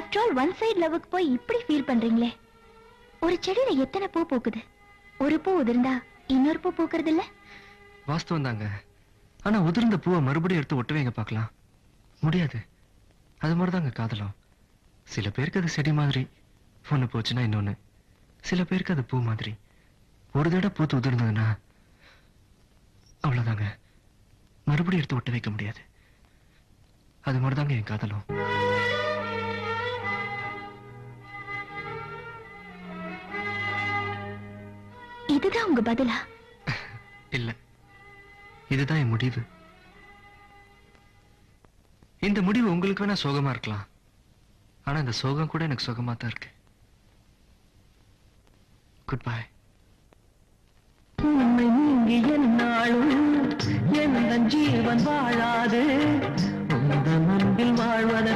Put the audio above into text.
After all one side லவ்வுக்கு போய் இப்படி feel பண்றீங்களே. ஒரு செடியில எத்தனை பூ பூக்குது, ஒரு பூ உதிர்ந்தா இன்னொரு பூ பூக்குறது இல்ல? வாஸ்தவம் தாங்க. ஆனா உதிர்ந்த பூவை மறுபடியும் எடுத்து ஒட்டவேங்க பார்க்கலாம், முடியாது. அது மாதிரிதாங்க காதலும். சில பேருக்கு அது செடி மாதிரி, ஒண்ணு போச்சுன்னா இன்னொன்னு. சில பேருக்கு அது பூ மாதிரி, ஒரு தடவை பூத்து உதிர்ந்ததுன்னா அவ்வளவுதாங்க, மறுபடியும் எடுத்து ஒட்ட வைக்க முடியாது. அது மாதிரிதாங்க என் காதலும். இதுதான் உங்க பதிலா? இல்ல, இதுதான் என் முடிவு. இந்த முடிவு உங்களுக்கு வேணா சோகமா இருக்கலாம், ஆனா இந்த சோகம் கூட எனக்கு சோகமா தான் இருக்கு. Good bye. உன்னை நீங்கி என்னாலும் எந்த ஜீவன் வாழாது, உந்த அன்பில் வாழ்வதற்கு